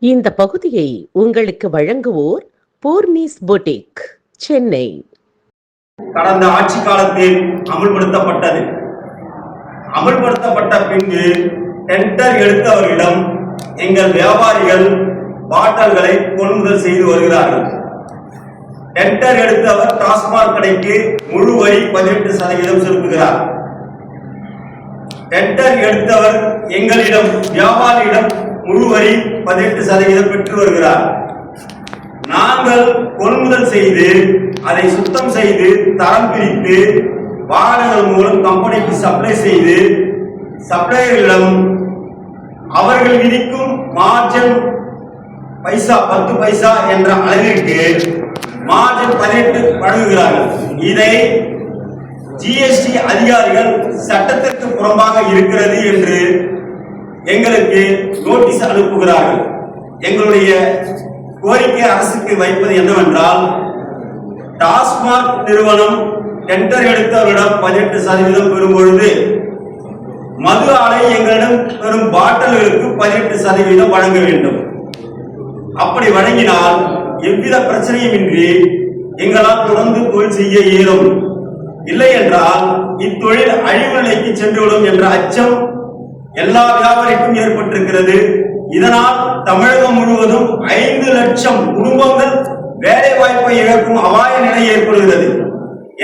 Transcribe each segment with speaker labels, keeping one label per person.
Speaker 1: இந்த பகுதியை உங்களுக்கு வழங்குவோர் பூர்ணிஸ் பொட்டிக், சென்னை.
Speaker 2: கடந்த ஆட்சி காலத்தில் அமல்படுத்தப்பட்ட பின்பு டெண்டர் எடுத்தவர்களிடம் எங்கள் வியாபாரிகள் பாட்டல்களை கொள்முதல் செய்து வருகிறார்கள். டெண்டர் எடுத்தவர் டாஸ்மாக் கடைக்கு முழு வரி 18% செலுத்துகிறார். டெண்டர் எடுத்தவர் எங்களிடம் வியாபாரியிடம் முழு வரி 18% பெற்று வருகிறார். நாங்கள் கொள்முதல் செய்து அதை சுத்தம் செய்து தரம் பிரித்து வாகனங்கள் மூலம் கம்பெனிக்கு சப்ளை செய்து சப்ளையர்களிடம் அவர்கள் விதிக்கும் மார்ஜின் பைசா 10 பைசா என்ற அளவிற்கு மார்ஜின் 18 வழங்குகிறார்கள். இதை ஜிஎஸ்டி அதிகாரிகள் சட்டத்திற்கு புறம்பாக இருக்கிறது என்று எங்களுக்கு நோட்டீஸ் அனுப்புகிறார்கள். எங்களுடைய கோரிக்கை அரசுக்கு வைப்பது என்னவென்றால், டாஸ்மாக் நிறுவனம் டெண்டர் எடுத்தவரிடம் 18% பெறும் பொழுது மது ஆலை எங்களிடம் பெறும் பாட்டல்களுக்கு 18% வழங்க வேண்டும். அப்படி வழங்கினால் எவ்வித பிரச்சனையும் இன்றி எங்களால் தொடர்ந்து தொழில் செய்ய இயலும். இல்லை என்றால் இத்தொழில் அழிவு நிலைக்கு சென்றுவிடும் என்ற அச்சம் எல்லா வியாபாரிக்கும் ஏற்பட்டிருக்கிறது. இதனால் தமிழகம் முழுவதும் 5 லட்சம் குடும்பங்கள் வேலை வாய்ப்பை இழக்கும் அபாய நிலை ஏற்படுகிறது.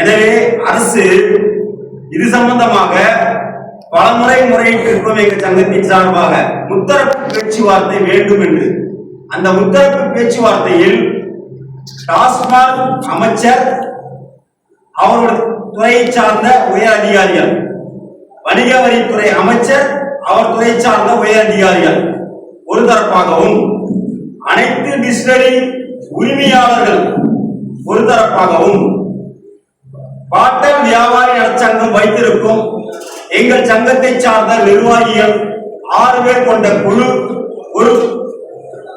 Speaker 2: எனவே அரசு இது சம்பந்தமாக பலமுறை முறையிட்டிருக்கும் எங்கள் சங்கத்தின் சார்பாக முத்தரப்பு பேச்சுவார்த்தை வேண்டும் என்று. அந்த முத்தரப்பு பேச்சுவார்த்தையில் டாஸ்மாக் அமைச்சர், அவருடைய துறையை சார்ந்த உயர் அதிகாரிகள், வணிக வரித்துறை அமைச்சர் அவர் துறை சார்ந்த உயர் அதிகாரிகள் ஒரு தரப்பாகவும், அனைத்து டிஸ்டிலரி உரிமையாளர்கள் ஒரு தரப்பாகவும், பாட்டல் வியாபாரி நலச்சங்கம் வைத்திருக்கும் எங்கள் சங்கத்தை சார்ந்த நிர்வாகிகள் 6 பேர் கொண்ட குழு ஒரு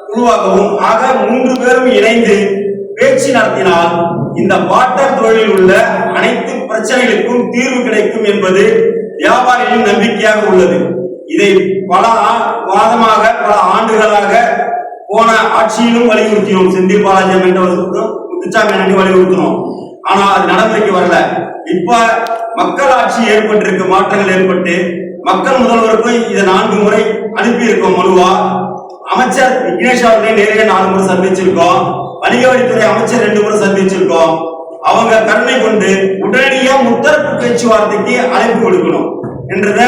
Speaker 2: குழுவாகவும் ஆக 3 பேரும் இணைந்து பேச்சு நடத்தினால் இந்த பாட்டல் தொழிலில் உள்ள அனைத்து பிரச்சனைகளுக்கும் தீர்வு கிடைக்கும் என்பது வியாபாரிகளின் நம்பிக்கையாக உள்ளது. இதை பல ஆண்டுகளாக போன ஆட்சியிலும் வலியுறுத்தினோம். செந்தில் பாலாஜி முத்துச்சாமி வலியுறுத்தினோம். ஆனா அது நடைமுறைக்கு வரல. இப்ப மக்கள் ஆட்சி ஏற்பட்டிருக்க மாற்றங்கள் ஏற்பட்டு மக்கள் முதல்வருக்கும் இதை 4 முறை அனுப்பி இருக்கோம் மனுவா. அமைச்சர் விக்னேஷ் அவர்களை நேரடியாக 4 முறை சந்திச்சிருக்கோம். வணிக வரித்துறை அமைச்சர் 2 முறை சந்திச்சிருக்கோம். அவங்க கருணை கொண்டு உடனடியாக முத்தரப்பு பேச்சுவார்த்தைக்கு அழைப்பு கொடுக்கணும் என்றத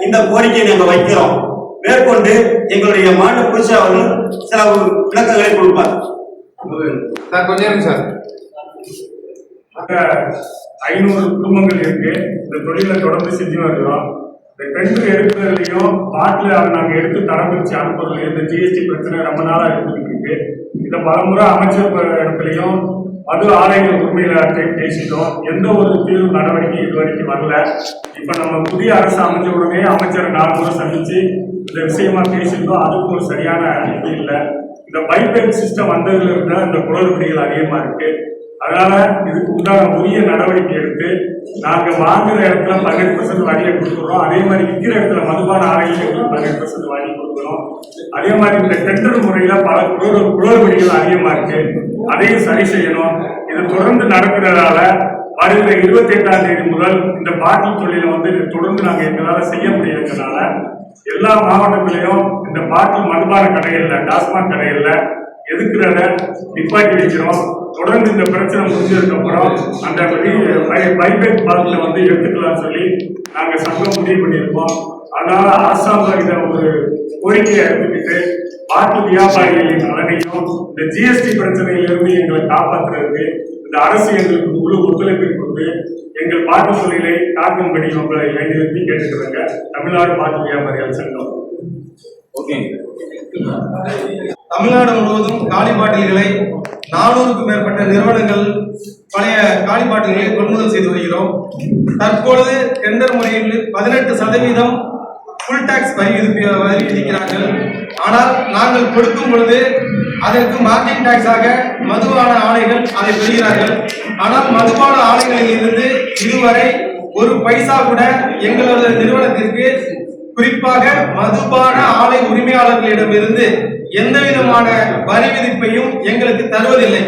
Speaker 2: இந்த கோரிக்கையை நாங்கள் வைக்கிறோம். மேற்கொண்டு எங்களுடைய மாநில பொதுச்செயலாளர் அவர்கள் சில விளக்கங்களை கொடுப்பார்.
Speaker 3: கொஞ்சம் சார், 500 குடும்பங்கள் இருக்கு. இந்த தொழிலை தொடர்ந்து செஞ்சு வருகிறோம். இந்த டெண்டர் எடுக்கிறதுலையும் பாட்டில் நாங்கள் எடுத்து தரம் பிரிச்சு அனுப்புறதுலையும் இந்த ஜிஎஸ்டி பிரச்சனை ரொம்ப நாளாக இருந்துட்டு இருக்கு. இதை பலமுறை அமைச்சர் இடத்துலையும் மது ஆலைகள் உரிமையில பேசிட்டோம். எந்த ஒரு தீர்வு நடவடிக்கை இது வரைக்கும் வரல. இப்ப நம்ம புதிய அரசு அமைஞ்ச உடனே அமைச்சரை 4 முறை சந்திச்சு இந்த விஷயமா பேசியிருந்தோம். அதுக்கு ஒரு சரியான இது இல்லை. இந்த பைபேக் சிஸ்டம் வந்ததுல இருந்தா இந்த குளறுபடிகள் அதிகமா இருக்கு. அதனால இதுக்கு உண்டான உரிய நடவடிக்கை எடுத்து நாங்க வாங்குற இடத்துல 18% வரியை கொடுக்குறோம். அதே மாதிரி விற்கிற இடத்துல மதுபான ஆலைகளுக்கு 18% வரி கொடுக்குறோம். அதே மாதிரி இந்த டெண்டர் முறையில பல குளறுபடிகள் அதிகமா இருக்கு. அதையும் சரி செய்யணும். இது தொடர்ந்து நடக்கிறதால வருகிற 28ஆம் தேதி முதல் இந்த பாட்டில் தொழிலை தொடர்ந்து நாங்க எங்களால செய்ய முடியுங்கிறதுனால எல்லா மாவட்டத்திலையும் இந்த பாட்டில் மதுபான கடைகள்ல, டாஸ்மாக் கடைகள்ல எதுக்குறத நிப்பாட்டி வைக்கிறோம். தொடர்ந்து இந்த பிரச்சனை முடிஞ்சதுக்கு அப்புறம் அந்த பைபேக் பாட்டில எடுத்துக்கலாம் சொல்லி நாங்க சங்கம் முடிவு பண்ணியிருக்கோம். அதனால அரசாங்கம் இதை ஒரு கோரிக்கையை எடுத்துக்கிட்டு பாட்டில் வியாபாரிகளின் நலனையும் இந்த ஜிஎஸ்டி பிரச்சனையிலிருந்து எங்களை காப்பாற்றுறதுக்கு இந்த அரசு எங்களுக்கு முழு ஒத்துழைப்பை கொடுத்து எங்கள் பாட்டில் தொழிலை காக்கும்படி உங்களை வலியுறுத்தி கேட்டுக்கிறாங்க தமிழ்நாடு பாட்டில் வியாபாரிகள் சங்கம்.
Speaker 4: ஓகே, தமிழ்நாடு முழுவதும் காலி பாட்டில்களை 400க்கும் மேற்பட்ட நிறுவனங்கள் பழைய காலி பாட்டில்களை கொள்முதல் செய்து வருகிறோம். தற்பொழுது டெண்டர் முறையில் 18% ஃபுல் டாக்ஸ் வரி விதிக்கிறார்கள். ஆனால் நாங்கள் கொடுக்கும் பொழுது அதற்கு மார்க்கெட் டாக்ஸாக மதுபான ஆலைகள் அதை பெறுகிறார்கள். ஆனால் மதுபான ஆலைகளில் இருந்து இதுவரை ஒரு பைசா கூட எங்களது நிறுவனத்திற்கு குறிப்பாக மதுபான ஆலை உரிமையாளர்களிடமிருந்து எந்த விதமான வரி விதிப்பையும் எங்களுக்கு தருவதில்லை.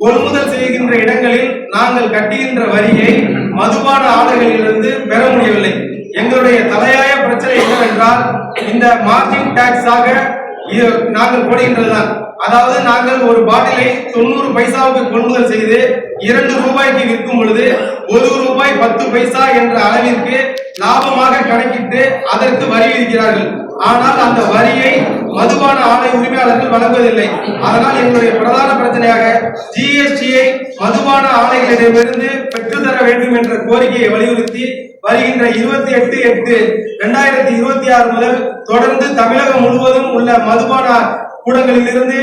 Speaker 4: கொள்முதல் செய்கின்ற இடங்களில் நாங்கள் கட்டுகின்ற வரியை மதுபான ஆலைகளிலிருந்து பெற முடியவில்லை. எங்களுடைய தலையாய பிரச்சனை என்னவென்றால் இந்த மார்ஜின் டாக்ஸாக நாங்கள் போடுகின்றதுதான். அதாவது நாங்கள் ஒரு பாட்டிலை 90 பைசாவுக்கு கொள்முதல் செய்து 2 ரூபாய்க்கு விற்கும் பொழுது 1 ரூபாய் 10 பைசா என்ற அளவிற்கு லாபமாக கணக்கிட்டு அதற்கு வரி விதிக்கிறார்கள். ஆனால் அந்த வரியை மதுபான ஆலை உரிமையாளர்கள் வழங்குவதில்லை. அதனால் எங்களுடைய பிரதான பிரச்சனையாக ஜிஎஸ்டியை மதுபான ஆலைகளிடமிருந்து பெற்றுத்தர வேண்டும் என்ற கோரிக்கையை வலியுறுத்தி வருகின்ற 28/8/2026 முதல் தொடர்ந்து தமிழகம் முழுவதும் உள்ள மதுபான கூடங்களில் இருந்து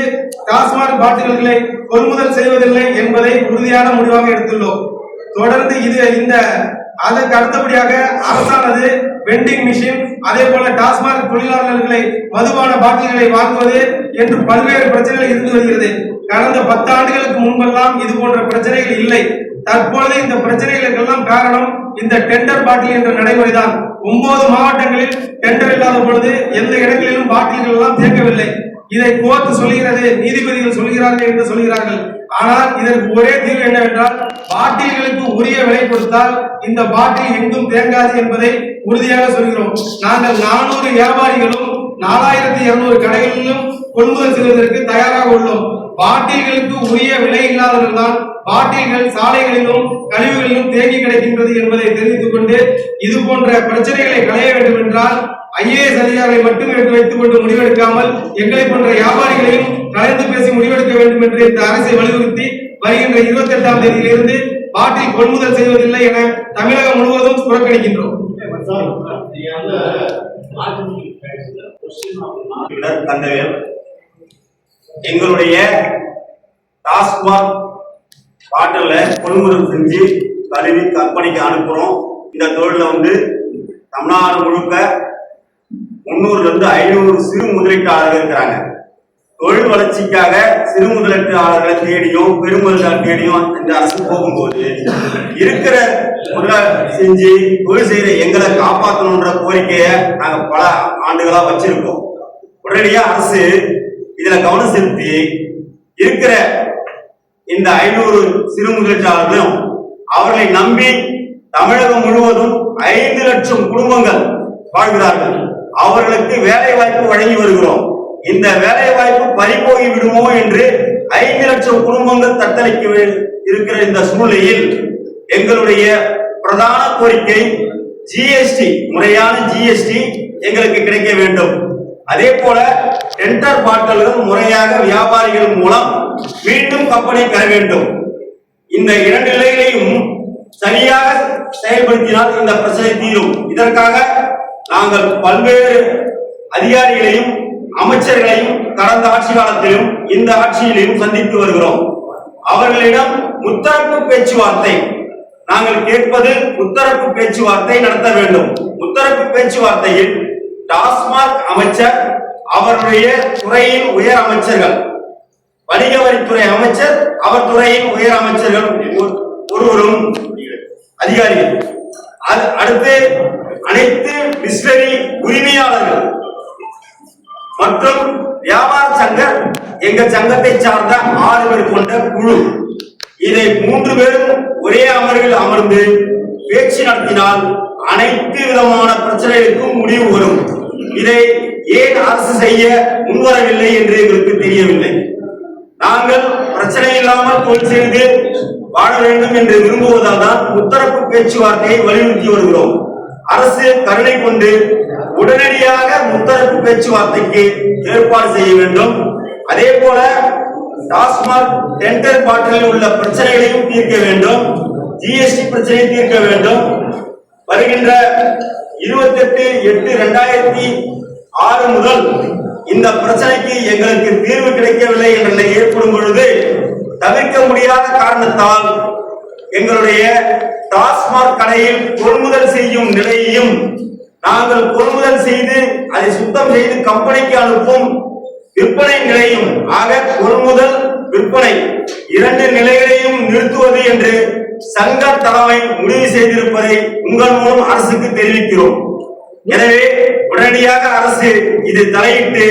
Speaker 4: டாஸ்மாக் பாட்டில்களை கொள்முதல் செய்வதில்லை என்பதை உறுதியான முடிவாக எடுத்துள்ளோம். தொடர்ந்து அதற்கு அடுத்தபடியாக அரசானது வெண்டிங் மிஷின், அதே போல டாஸ்மாக் தொழிலாளர்களை மதுபான பாட்டில்களை வாங்குவது என்று பல்வேறு பிரச்சனைகள் இருந்து வருகிறது. கடந்த 10 ஆண்டுகளுக்கு முன்பெல்லாம் இது போன்ற பிரச்சனைகள் இல்லை. தற்பொழுது இந்த பிரச்சனைகளுக்கெல்லாம் காரணம் இந்த டெண்டர் பாட்டில் என்ற நடைமுறைதான். 9 மாவட்டங்களில் டெண்டர் இல்லாத பொழுது எந்த இடங்களிலும் பாட்டில்கள் எல்லாம் தேக்கவில்லை. இதை கோர்ட் சொல்கிறது, நீதிபதிகள் சொல்கிறார்கள் என்று சொல்கிறார்கள். ஆனால் இதற்கு ஒரே தீர்வு என்னவென்றால் பாட்டில்களுக்கு உரிய விலை கொடுத்தால் இந்த பாட்டில் எங்கும் தேங்காது என்பதை உறுதியாக சொல்கிறோம். நாங்கள் 400 வியாபாரிகளும் 4200 கடைகளிலும் கொள்முதல் செய்வதற்கு தயாராக உள்ளோம். பாட்டில்களுக்கு உரிய விலை இல்லாதவர்கள்தான் பாட்டில்கள் சாலைகளிலும் கழிவுகளிலும் தேங்கி கிடைக்கின்றது என்பதை தெரிவித்துக் கொண்டு இது போன்ற பிரச்சனைகளை களைய வேண்டும் என்றால் IAS அதிகாரிகளை மட்டும் எடுத்து வைத்துக் கொண்டு முடிவெடுக்காமல் எங்களை போன்ற வியாபாரிகளையும் கலந்து பேசி முடிவெடுக்க வேண்டும் என்று இந்த அரசை வலியுறுத்தி வருகின்ற 28ஆம் தேதியிலிருந்து பாட்டில் கொள்முதல் செய்வதில்லை என தமிழகம் முழுவதும் புறக்கணிக்கின்றோம்.
Speaker 2: எங்களுடைய டாஸ்மாக் பாட்டில கொள்முதல் செஞ்சு கழுவி கம்பெனிக்கு அனுப்புறோம். இந்த தொழில தமிழ்நாடு முழுக்க 300 to 500 சிறு முதலீட்டாளர்கள் இருக்கிறாங்க. தொழில் வளர்ச்சிக்காக சிறு முதலீட்டாளர்களை தேடியும் பெருமுதலீட்டாளர் தேடியும் இந்த அரசு போகும்போது இருக்கிற முதல் செஞ்சு தொழில் செய்யற எங்களை காப்பாற்றணும்ன்ற கோரிக்கையை நாங்க பல ஆண்டுகளா வச்சிருக்கோம். உடனடியா அரசு இதுல கவனம் செலுத்தி இருக்கிற இந்த 500 சிறு முதலீட்டாளர்களும் அவர்களை நம்பி தமிழகம் முழுவதும் 5 லட்சம் குடும்பங்கள் வாழ்கிறார்கள். அவர்களுக்கு வேலை வாய்ப்பு வழங்கி வருகிறோம். இந்த வேலை வாய்ப்பு பறிபோகி விடுமோ என்று 5 லட்சம் குடும்பங்கள் தத்தளிக்க இருக்கிற இந்த சூழ்நிலையில் எங்களுடைய பிரதான கோரிக்கை ஜிஎஸ்டி, முறையான ஜிஎஸ்டி எங்களுக்கு கிடைக்க வேண்டும். அதே போல டெண்டர் பாட்டில்கள் முறையாக வியாபாரிகள் மூலம் மீண்டும் கம்பெனி பெற வேண்டும். இந்த 2 நிலைகளையும் சரியாக செயல்படுத்தினால் இந்த பிரச்சனை தீரும். இதற்காக நாங்கள் பல்வேறு அதிகாரிகளையும் அமைச்சர்களையும் கடந்த ஆட்சி காலத்திலும் இந்த ஆட்சியிலும் சந்தித்து வருகிறோம். அவர்களிடம் முத்தரப்பு பேச்சுவார்த்தை நாங்கள் கேட்பது, முத்தரப்பு பேச்சுவார்த்தை நடத்த வேண்டும். முத்தரப்பு பேச்சுவார்த்தையில் டாஸ்மாக் அமைச்சர், அவருடைய துறையின் உயர் அமைச்சர்கள், வணிக வரித்துறை அமைச்சர், அவர் துறையின் உயர் அமைச்சர்கள் ஒருவரும் அதிகாரிகள், அடுத்து அனைத்து டிஸ்டிலரி உரிமையாளர்கள் மற்றும் வியாபார சங்க, எங்க சங்கத்தை சார்ந்த 6 பேர் கொண்ட குழு, இதை 3 பேரும் ஒரே அமர்வில் அமர்ந்து பேச்சு நடத்தினால் அனைத்து விதமான பிரச்சனைகளுக்கும் முடிவு வரும். இதை ஏன் அரசு செய்ய முன்வரவில்லை என்று எங்களுக்கு தெரியவில்லை. நாங்கள் பிரச்சனை இல்லாமல் தொழில் செய்து வாழ வேண்டும் என்று விரும்புவதால் தான் முத்தரப்பு பேச்சுவார்த்தையை வலியுறுத்தி வருகிறோம். அரசு கருணை கொண்டு உடனடியாக முத்தரப்பு பேச்சுவார்த்தைக்கு ஏற்பாடு செய்ய வேண்டும். அதே போல டாஸ்மாக் டெண்டர் பாட்டிலில் உள்ள பிரச்சனைகளையும் தீர்க்க வேண்டும். ஜிஎஸ்டி பிரச்சனையை தீர்க்க வேண்டும். வருகின்ற 28/8/2006 முதல் இந்த பிரச்சனைக்கு எங்களுக்கு தீர்வு கிடைக்கவில்லை என்ற நிலை ஏற்படும் பொழுது தவிர்க்க முடியாத காரணத்தால் எங்களுடைய டாஸ்மாக் கடையில் கொள்முதல் செய்யும் நிலையையும் நாங்கள் கொள்முதல் செய்து அதை சுத்தம் செய்து கம்பெனிக்கு அனுப்பும் விற்பனை நிலையும், ஆக கொள்முதல் விற்பனை 2 நிலைகளையும் நிறுத்துவது என்று சங்க தலைமை முடிவு செய்திருப்பதை உங்கள் மூலம் அரசுக்கு தெரிவிக்கிறோம். எனவே உடனடியாக அரசு இது தலையிட்டு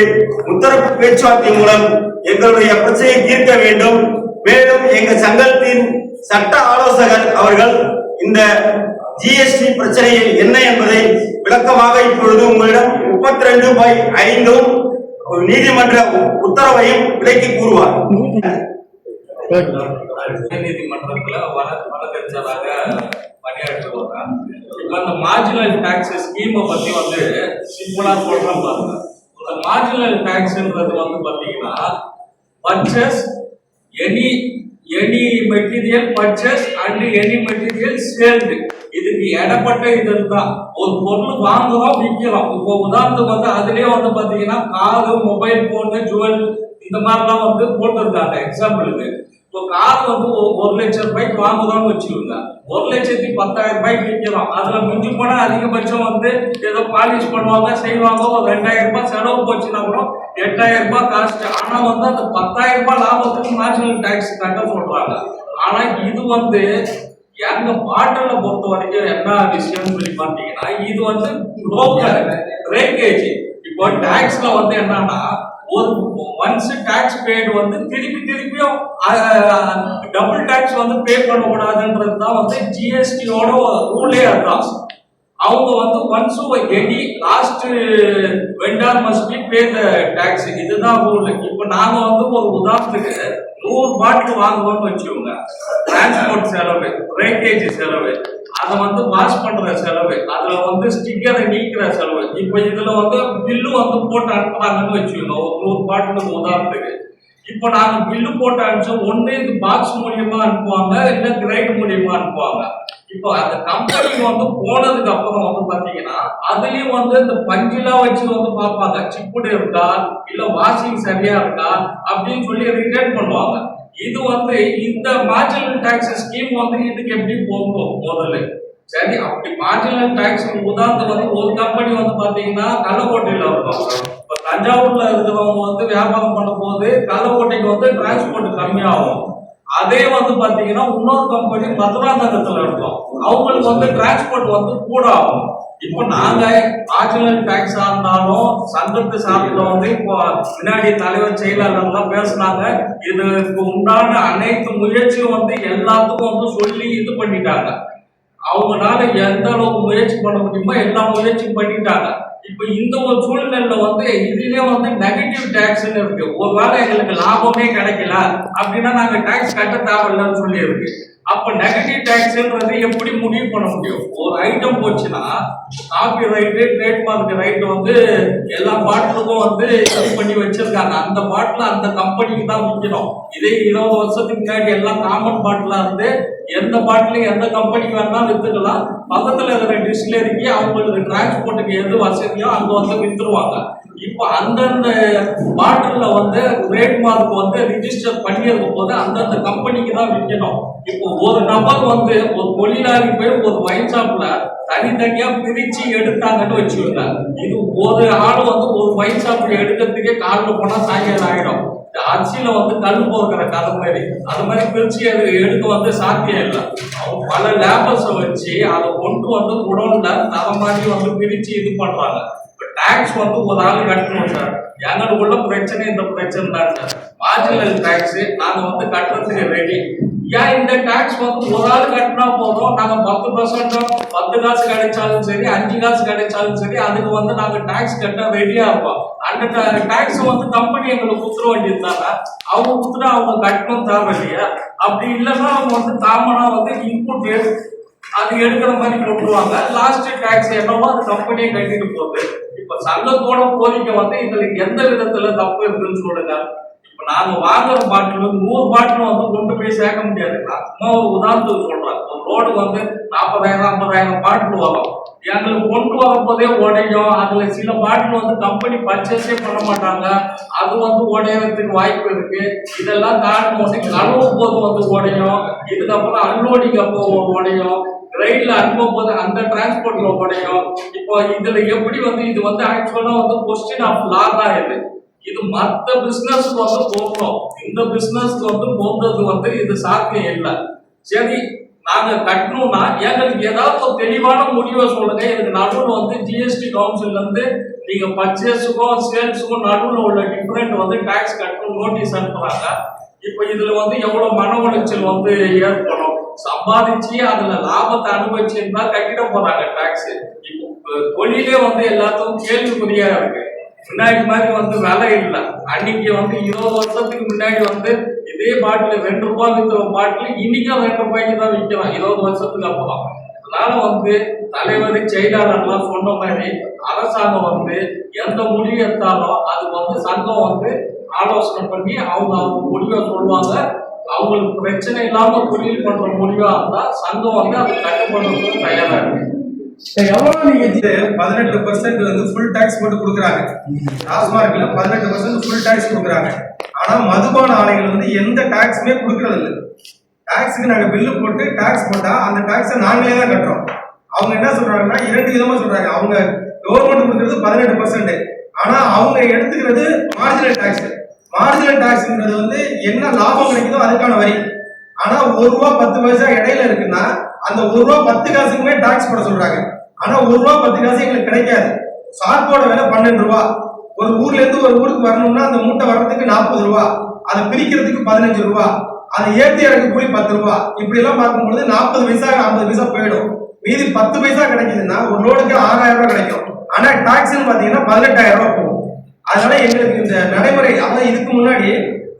Speaker 2: உத்தரவு பேச்சுவார்த்தை மூலம் எங்களுடைய பிரச்சனையை தீர்க்க வேண்டும். மேலும் எங்க சங்கத்தின் சட்ட ஆலோசகர் அவர்கள் இந்த ஜிஎஸ்டி பிரச்சனையில் என்ன என்பதை விளக்கமாக இப்பொழுது உங்களிடம் 32/5 நீதிமன்ற உத்தரவையும் விளக்கி கூறுவார்.
Speaker 5: நீதிமன்றத்துல வழக்கறிஞராக பணியாற்றி வருறேன். இப்ப இந்த மார்ஜினல் டாக்ஸ் ஸ்கீமை பத்தி வந்து சிம்பிளா சொல்றேன் பாருங்க. இந்த மார்ஜினல் டாக்ஸ்ன்றது வந்து பாத்தீங்கன்னா purchase any material purchase and any material சேல்டு, இதுக்கு இடப்பட்ட இது தான். ஒரு பொருள் வாங்குறோம் விற்கிறோம். இப்போ உதாரணத்துக்கு வந்து அதுலயே வந்து பாத்தீங்கன்னா காரு, மொபைல் போனு, ஜுவல் இந்த மாதிரிலாம் வந்து போட்டிருக்காங்க. எக்ஸாம்பிளுக்கு இப்போ கார் வந்து 1 லட்சம் ரூபாய்க்கு வாங்குறோம்னு வச்சுக்கோங்க, 1,10,000 ரூபாய்க்கு விற்கிறோம். அதுல மிஞ்சி போனா அதிகபட்சம் வந்து ஏதோ பாலிஷ் பண்ணுவாங்க செய்வாங்க, ஒரு 2,000 ரூபாய் செலவு போச்சுன்னா கூட 8,000 ரூபாய் காஸ்ட். ஆனா வந்து அந்த 10,000 ரூபாய் லாபத்துக்கு மார்ஜினல் டாக்ஸ் கட்ட சொல்றாங்க. ஆனா இது வந்து எங்க பாட்டலை பொறுத்த வரைக்கும் என்ன விஷயம்னு சொல்லி பாத்தீங்கன்னா, இது வந்து பிரேக்கேஜ். இப்போ டாக்ஸ்ல வந்து என்னன்னா ஒரு ஒன்ஸ் டாக்ஸ் பேடு வந்து திருப்பியும் டபுள் டாக்ஸ் வந்து பே பண்ணக்கூடாதுன்றது தான் வந்து ஜிஎஸ்டியோட ரூலே. அதுதான் அவங்க வந்து once any last vendor must be pay the tax, இதுதான் ரூல். இப்போ நாங்க வந்து ஒரு உதாரணத்துக்கு 100 பாட்டில் வாங்குவோம்னு வச்சுக்கோங்க, டிரான்ஸ்போர்ட் செலவு, பிரேக்கேஜ் செலவு, அதை வந்து வாஷ் பண்ற செலவு, அதுல வந்து ஸ்டிக்கரை நீக்கிற செலவு, இப்ப இதுல வந்து பில்லு வந்து போட்டு அனுப்புறாங்கன்னு வச்சுக்கோங்க ஒரு 100 பாட்டிலுக்கு உதாரணத்துக்கு. இப்போ நாங்க பில்லு போட்டு அனுப்பிச்சோம், ஒண்ணு இது பாக்ஸ் மூலியமா அனுப்புவாங்க, இல்ல கிரைட் மூலியமா அனுப்புவாங்க. இப்போ அந்த கம்பெனிக்கு வந்து போனதுக்கு அப்புறம் வந்து பாத்தீங்கன்னா அதுலயும் வந்து இந்த பஞ்சிலா வச்சு வந்து பார்ப்பாங்க, சிப்புடு இருக்கா இல்ல வாஷிங் சரியா இருக்கா அப்படின்னு சொல்லி ரிட்டர்ன் பண்ணுவாங்க. இது வந்து இந்த மார்ஜினல் டாக்ஸ் ஸ்கீம் வந்து இதுக்கு எப்படி போகும் முதல்ல? சரி, அப்படி மார்ஜினல் டாக்ஸ் உதாரணத்துக்கு வந்து ஒரு கம்பெனி வந்து பாத்தீங்கன்னா கள்ளக்கோட்டையில இருக்கும். இப்ப தஞ்சாவூர்ல இருக்கிறவங்க வந்து வியாபாரம் பண்ணும் போது கள்ளக்கோட்டைக்கு வந்து டிரான்ஸ்போர்ட் கம்மியாகும். அதே வந்து பாத்தீங்கன்னா இன்னொரு கம்பெனி மதுராந்தகத்துல இருக்கும், அவங்களுக்கு வந்து டிரான்ஸ்போர்ட் வந்து கூட ஆகும். இப்போ நாங்க மார்ஜினல் டாக்ஸா இருந்தாலும் சங்கத்து சார்பில் வந்து இப்போ முன்னாடி தலைவர் செயலாளர்லாம் பேசினாங்க. இதுக்கு உண்டான அனைத்து முயற்சியும் வந்து எல்லாத்துக்கும் வந்து சொல்லி இது பண்ணிட்டாங்க. அவங்களால எந்த அளவுக்கு முயற்சி பண்ண முடியுமோ எல்லா முயற்சியும் பண்ணிட்டாங்க. இப்ப இந்த ஒரு சூழ்நிலையில வந்து இதுலயே வந்து நெகட்டிவ் டாக்ஸ்ன்னு இருக்கு. ஒருவேளை எங்களுக்கு லாபமே கிடைக்கல அப்படின்னா நாங்க டாக்ஸ் கட்ட தேவையில்லைன்னு சொல்லி இருக்கு. அப்ப நெகட்டிவ் டாக்ஸ்ன்றது எப்படி முடிவு பண்ண முடியும்? ஒரு ஐட்டம் போச்சுன்னா காப்பி ரைட்டு, ட்ரேட்மார்க் ரைட் வந்து எல்லா பாட்டிலுக்கும் வந்து இது பண்ணி வச்சிருக்காங்க. அந்த பாட்டில் அந்த கம்பெனிக்கு தான் விற்கணும். இதே 20 வருஷத்துக்கு முன்னாடி எல்லாம் காமன் பாட்டிலா இருந்து எந்த பாட்டிலையும் எந்த கம்பெனிக்கு வேணாலும் வித்துக்கலாம். பக்கத்துல இருக்கிற டிஸ்டிலரிக்கு அவங்களுக்கு டிரான்ஸ்போர்ட்டுக்கு எது வசதியோ அங்க வந்து வித்துருவாங்க. இப்போ அந்தந்த பாட்டில வந்து ட்ரேட்மார்க் வந்து ரிஜிஸ்டர் பண்ணியிருக்கும் போது அந்தந்த கம்பெனிக்கு தான் விற்கணும். இப்போ ஒரு நபர் வந்து ஒரு தொழிலாளி போய் ஒரு ஒயின் ஷாப்ல தனித்தனியா பிரிச்சு எடுத்தாங்கன்னு வச்சுக்கோங்க, இது ஒரு ஆள் வந்து ஒரு ஒயின் ஷாப்ல எடுக்கிறதுக்கே காலில் போனா சாயங்காலம் ஆயிடும். அரிசியில வந்து கல் போகிற கதை மாதிரி அது மாதிரி பிரிச்சு அது எடுக்க வந்து சாத்தியம் இல்லை. அவங்க பல லேபர்ஸை வச்சு அதை கொண்டு வந்து குடோன்ல தர மாதிரி வந்து பிரிச்சு இது பண்றாங்க. டாக்ஸ் வந்து ஒரு ஆள் கட்டணும் சார், எங்களுக்குள்ள பிரச்சனை இந்த பிரச்சனை தான் சார். மார்ஜினல் டாக்ஸ் நாங்க வந்து கட்டுறதுக்கு ரெடி. ஏன் இந்த டாக்ஸ் வந்து ஒரு ஆள் கட்டினா போதும், நாங்க 10% 10 காசு கிடைச்சாலும் சரி 5 காசு கிடைச்சாலும் சரி அதுக்கு வந்து நாங்க டாக்ஸ் கட்ட ரெடியா இருப்போம். அந்த டாக்ஸ் வந்து கம்பெனி எங்களுக்கு குத்துற வேண்டியதுனால அவங்க குத்துனா அவங்க கட்டணும் தேவை இல்லையா? அப்படி இல்லைன்னா அவங்க வந்து காமனா வந்து இன்புட் அது எடுக்கிற மாதிரி போட்டுருவாங்க. லாஸ்ட் டாக்ஸ் என்னவோ அது கம்பெனியை கட்டிட்டு போகுது. இப்ப சங்கத்தோட கோரிக்கை வந்து இதுல எந்த விதத்துல தப்பு இருக்குன்னு சொல்லுங்க. இப்ப நாங்க வாங்குற பாட்டில் 100 பாட்டில் வந்து கொண்டு போய் சேர்க்க முடியாது. சும்மா ஒரு உதாரணத்துக்கு சொல்றேன், ஒரு ரோடு வந்து 40,000 50,000 பாட்டில் வரும். எங்களுக்கு கொண்டு வரும்போதே உடையும். அதுல சில பாட்டில் வந்து கம்பெனி பர்ச்சேஸே பண்ண மாட்டாங்க, அது வந்து உடையறதுக்கு வாய்ப்பு இருக்கு. இதெல்லாம் தாண்டி வந்து கழுவும் போது வந்து உடையும், இதுக்கப்புறம் அன்லோடிங் அப்போ உடையும், ரயில்ல அனுப்பும் போது அந்த டிரான்ஸ்போர்ட்ல உடையும். இப்போ இதுல எப்படி வந்து இது வந்து ஆக்சுவலா வந்து கொஸ்டின் ஆஃப் லா தான் இது மற்ற பிசினஸ்க்கு வந்து போகணும். இந்த பிசினஸ்க்கு வந்து போகிறது வந்து இது சாத்தியம் இல்லை. சரி, நாங்க கட்டணும்னா எங்களுக்கு ஏதாவது ஒரு தெளிவான முடிவை சொல்லுங்க. இதுக்கு நடுவில் வந்து ஜிஎஸ்டி கவுன்சில்ல இருந்து நீங்க பர்ச்சேஸுக்கும் சேல்ஸுக்கும் நடுவில் உள்ள டிஃபரெண்ட் வந்து டாக்ஸ் கட்டணும் நோட்டீஸ் அனுப்புறாங்க. இப்ப இதுல வந்து எவ்வளவு மன உளைச்சல் வந்து ஏற்படும். சம்பாதிச்சு அதுல லாபத்தை அனுபவிச்சுன்னா கட்டிட போறாங்க டாக்ஸ். இப்போ தொழிலே வந்து எல்லாத்துக்கும் கேள்விக்குறியா இருக்கு. முன்னாடி மாதிரி வந்து விலை இல்லை. அன்னைக்கு வந்து 20 வருஷத்துக்கு முன்னாடி வந்து இதே பாட்டில் 2 ரூபாய் விற்கிற பாட்டில் இன்னைக்கும் 2 ரூபாய்க்கு தான் விற்கிறோம் 20 வருஷத்துக்கு அப்புறம். அதனால வந்து தலைவர் செயலாளர்லாம் சொன்ன மாதிரி அரசாங்கம் வந்து எந்த முடிவு எடுத்தாலும் அது வந்து சங்கம் வந்து ஆலோசனை பண்ணி அவங்க முடிவை சொல்லுவாங்க. அவங்களுக்கு பிரச்சனை இல்லாம தொழில் பண்ற முடிவா இருந்தா சங்கம் வந்து அதை கட்டுப்படுறதுக்கு தயாரா இருக்கு.
Speaker 4: எவ்வளவு நீங்க 18% வந்து ஃபுல் டாக்ஸ் போட்டு கொடுக்குறாங்க. டாஸ்மார்க்ல 18% ஃபுல் டாக்ஸ் கொடுக்குறாங்க. ஆனா மதுபான ஆலைகள் வந்து எந்த டாக்ஸுமே கொடுக்கறது இல்லை. டாக்ஸுக்கு நாங்க பில்லு போட்டு டாக்ஸ் போட்டா அந்த டாக்ஸை நாங்களே தான் கட்டுறோம். அவங்க என்ன சொல்றாங்கன்னா 2 விதமா சொல்றாங்க. அவங்க கவர்மெண்ட் கொடுக்கறது 18%, ஆனா அவங்க எடுத்துக்கிறது மார்ஜினல் டாக்ஸ். மார்ஜினல் டாக்ஸ்ன்றது வந்து என்ன லாபம் கிடைக்குதோ அதுக்கான வரி. ஆனா 1 ரூபா 10 பைசா இடையில இருக்குன்னா அந்த 1 ரூபா 10 காசுக்குமே டாக்ஸ் போட சொல்றாங்க. ஆனா 1 ரூபா 10 காசு எங்களுக்கு கிடைக்காது. சார்போட விலை 12 ரூபா. ஒரு ஊர்ல இருந்து ஒரு ஊருக்கு வரணும்னா அந்த மூட்டை வர்றதுக்கு 40 ரூபா, அதை பிரிக்கிறதுக்கு 15 ரூபா, அதை ஏற்றி இறக்க கூலி 10 ரூபா. இப்படி எல்லாம் பார்க்கும்போது 40 பைசா 50 பைசா போயிடும். மீதி 10 பைசா கிடைக்குதுன்னா ஒரு லோடுக்கு 6000 ரூபாய் கிடைக்கும். ஆனா டாக்ஸ் பாத்தீங்கன்னா 18000 ரூபாய் போகும். அதனால எங்களுக்கு இந்த நடைமுறை, அதான் இதுக்கு முன்னாடி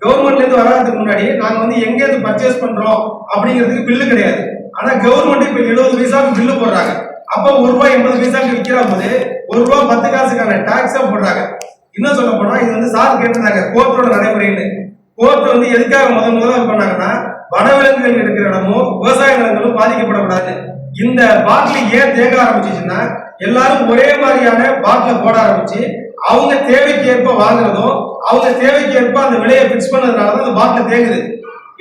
Speaker 4: கவர்மெண்ட்ல இருந்து வராதுக்கு முன்னாடி நாங்க வந்து எங்க இருந்து பர்ச்சேஸ் பண்றோம் அப்படிங்கிறதுக்கு பில்லு கிடையாது. ஆனா கவர்மெண்ட் இப்ப 70 பைசாவுக்கு பில்லு போடுறாங்க. அப்ப 1 ரூபாய் 80 பைசாவுக்கு விற்கிற போது 1 ரூபாய் 10 காசுக்கான டாக்ஸா போடுறாங்க. இன்னும் சொல்ல போனா இது வந்து சார் கேட்டிருந்தாங்க கோர்ட்டோட நடைமுறைன்னு. கோர்ட் வந்து எதுக்காக முதல்ல பண்ணாங்கன்னா வனவிலங்குகள் இருக்கிற இடமும் விவசாய நிலங்களும் பாதிக்கப்படக்கூடாது. இந்த பாட்டில் ஏன் தேங்க ஆரம்பிச்சுன்னா எல்லாரும் ஒரே மாதிரியான பாட்டில போட ஆரம்பிச்சு அவங்க தேவைக்கு ஏற்ப வாங்குறதும் அவங்க தேவைக்கு ஏற்ப அந்த விலையை பிக்ஸ் பண்ணதுனாலதான் அந்த பாட்டில தேங்குது.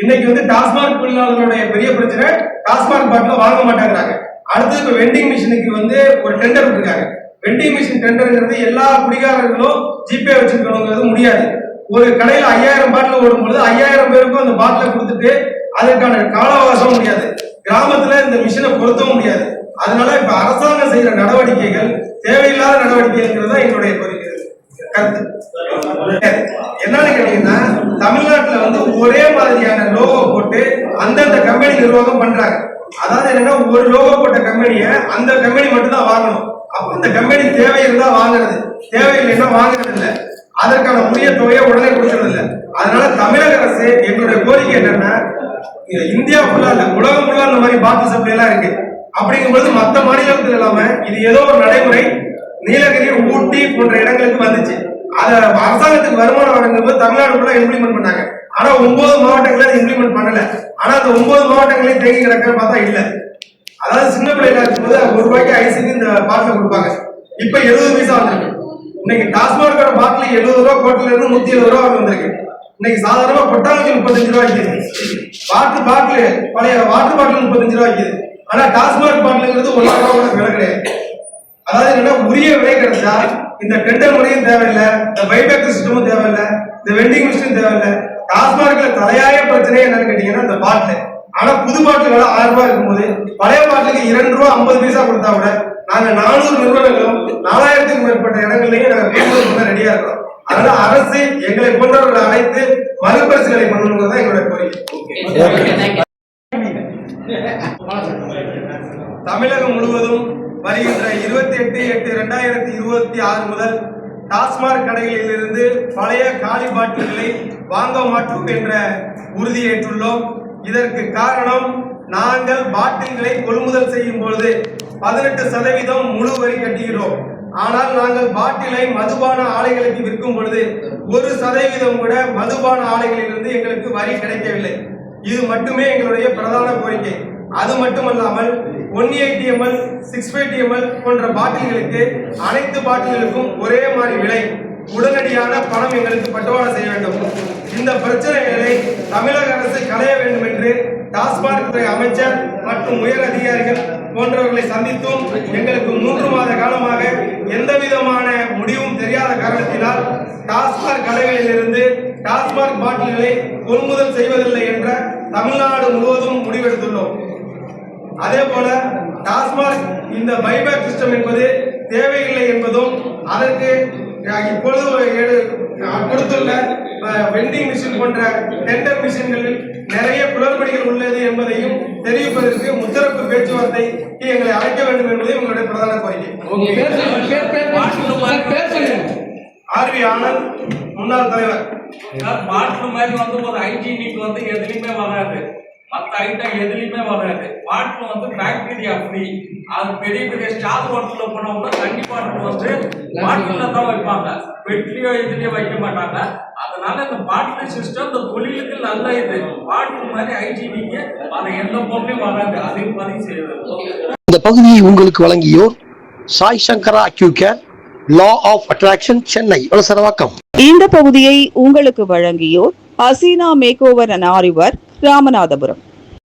Speaker 4: இன்னைக்கு வந்து டாஸ்மாக் தொழிலாளர்களுடைய பெரிய பிரச்சனை டாஸ்மாக் பாட்டில வாங்க மாட்டேங்கிறாங்க. அடுத்து இப்ப வெண்டிங் மிஷினுக்கு வந்து ஒரு டெண்டர் விட்டுருக்காங்க. வெண்டிங் மிஷின் டெண்டர்ங்கிறது எல்லா குடிகாரர்களும் ஜிபே வச்சிருக்கணுங்கிறது முடியாது. ஒரு கடையில 5000 பாட்டில் ஓடும்போது 5000 பேருக்கும் அந்த பாட்டில கொடுத்துட்டு அதற்கான கால அவகாசம் முடியாது. கிராமத்துல இந்த மிஷினை பொருத்தவும் முடியாது. அதனால இப்ப அரசாங்கம் செய்யற நடவடிக்கைகள் தேவையில்லாத நடவடிக்கைங்கிறது தான் என்னுடைய கருத்து. என்னன்னு கேட்டீங்கன்னா தமிழ்நாட்டுல வந்து ஒரே மாதிரியான லோகோ போட்டு அந்தந்த கம்பெனி நிர்வாகம் பண்றாங்க. அதாவது என்னன்னா ஒரு லோகோ போட்ட கம்பெனியை அந்த கம்பெனி மட்டும் தான் வாங்கணும். அப்ப இந்த கம்பெனி தேவை இருந்தா வாங்குறது, தேவையில்லைன்னா வாங்குறது இல்லை. அதற்கான உரிய தொகையை உடனே கொடுக்கறது இல்லை. அதனால தமிழக அரசு எங்களுடைய கோரிக்கை என்னன்னா இந்தியா ஃபுல்லா இல்ல உலகம் ஃபுல்லா இந்த மாதிரி பாட்டில் சப்ளை எல்லாம் இருக்கு. அப்படிங்கும்போது மற்ற மாநிலத்தில் இல்லாம இது ஏதோ ஒரு நடைமுறை நீலகிரி ஊட்டி போன்ற இடங்களுக்கு வந்துச்சு. அத அரசாங்கத்துக்கு வருமானம் வழங்கும்போது தமிழ்நாடு ஃபுல்லா இம்ப்ளிமெண்ட் பண்ணாங்க. ஆனா 9 மாவட்டங்களை இம்ப்ளிமெண்ட் பண்ணல. ஆனா அந்த 9 மாவட்டங்களையும் தேங்கி கிடக்க பார்த்தா இல்ல. அதாவது சின்ன பிள்ளைல இருக்கும்போது 1 ரூபாய்க்கு ஐஸுக்கு இந்த பாட்டில் கொடுப்பாங்க. இப்ப 70 பைசா வந்திருக்கு. இன்னைக்கு டாஸ்மாகோட பாட்டில் 70 ரூபா கோட்டில இருந்து 170 ரூபா வந்திருக்கு. இன்னைக்கு சாதாரணமா கொட்டாங்குச்சி 35 ரூபாய்க்கு, பாட்டில் பழைய வாட்டர் பாட்டில் 35 ரூபாய்க்கு. ஆனா டாஸ்மாக் பாட்டிலுங்கிறது 1 ரூபா கூட விலை கிடையாது. அதாவது என்னன்னா உரிய விலை கிடைச்சா இந்த டெண்டர் முறையும் தேவையில்லை, இந்த பைபேக் சிஸ்டமும் தேவையில்லை, இந்த வெண்டிங் மிஷினும் தேவையில்லை. டாஸ்மார்க்ல தலையாய பிரச்சனை என்னன்னு கேட்டீங்கன்னா இந்த பாட்டில். ஆனா புது பாட்டில் விலை 1000 ரூபாய் இருக்கும்போது பழைய பாட்டிலுக்கு 2 ரூபா 50 பைசா கொடுத்தா கூட நாங்க 400 நிறுவனங்களும் 4000க்கும் மேற்பட்ட இடங்கள்லயும் நாங்க கொள்முதல் பண்ண ரெடியா இருக்கிறோம். அதனால அரசு எங்களை போன்றவர்களை அழைத்து மறுபரிசீலனை பண்ணணுங்கிறது எங்களுடைய கோரிக்கை. தமிழகம் முழுவதும் வருகின்ற 28/8/2026 முதல் டாஸ்மாக் கடைகளில் இருந்து பழைய காலி பாட்டில்களை வாங்க மாட்டோம் என்ற உறுதியேற்றுள்ளோம். இதற்கு காரணம் நாங்கள் பாட்டில்களை கொள்முதல் செய்யும் பொழுது 18% முழு வரி கட்டுகிறோம். ஆனால் நாங்கள் பாட்டிலை மதுபான ஆலைகளுக்கு விற்கும் பொழுது 1% கூட மதுபான ஆலைகளிலிருந்து எங்களுக்கு வரி கிடைக்கவில்லை. இது மட்டுமே எங்களுடைய பிரதான கோரிக்கை. அது மட்டுமல்லாமல் 180 ml 650 ml போன்ற பாட்டில்களுக்கு அனைத்து பாட்டில்களுக்கும் ஒரே மாதிரி விலை, உடனடியான பணம் எங்களுக்கு பட்டுவாடா செய்ய வேண்டும். இந்த பிரச்சனைகளை தமிழக அரசு களைய வேண்டும் என்று டாஸ்மாக் துறை அமைச்சர் மற்றும் உயர் அதிகாரிகள் போன்றவர்களை சந்தித்தும் எங்களுக்கு 3 மாத காலமாக எந்த விதமான முடிவும் தெரியாத காரணத்தினால் டாஸ்மாக் கடைகளில் இருந்து டாஸ்மாக் பாட்டில்களை கொள்முதல் செய்வதில்லை என்ற தமிழ்நாடு முழுவதும் முடிவெடுத்துள்ளோம். அதே போல டாஸ்மாக் இந்த பைபேக் சிஸ்டம் என்பது தேவையில்லை என்பதும் அதற்கு இப்பொழுது கொடுத்துள்ள வெண்டிங் மிஷின் போன்ற டெண்டர் மிஷின்களில் நிறைய குளறுபடிகள் உள்ளது என்பதையும் தெரிவிப்பதற்கு முத்தரப்பு பேச்சுவார்த்தை எங்களை அழைக்க வேண்டும் என்பதை உங்களுடைய பிரதான கோரிக்கை. ஆர்வி ஆனந்த், முன்னாள் தலைவர்.
Speaker 5: பாட்டில் மாதிரி வந்து ஒரு ஹைஜீனிக் வந்து எதுலையுமே வராது, மற்ற ஐட்டம் எதுலையுமே வராது. பாட்டில் வந்து பாக்டீரியா ஃப்ரீ. அது பெரிய பெரிய ஸ்டார் ஹோட்டல்ல போனா கூட தண்ணி பாட்டில் வந்து பாட்டில தான் வைப்பாங்க, பெட்லியோ இதுலயோ வைக்க மாட்டாங்க. அதனால இந்த பாட்டில் சிஸ்டம் இந்த தொழிலுக்கு நல்ல இது. பாட்டில் மாதிரி ஹைஜீனிக் அது எந்த பொருளையும் வராது, அதையும் பதிவு செய்யறது.
Speaker 6: இந்த பகுதியை உங்களுக்கு வழங்கியோர் Sai Shankara Accucare, law of attraction, Chennai Valasaravakkam.
Speaker 7: இந்த பகுதியை உங்களுக்கு வழங்கியோர் Haseena make over and aari work, Ramanathapuram.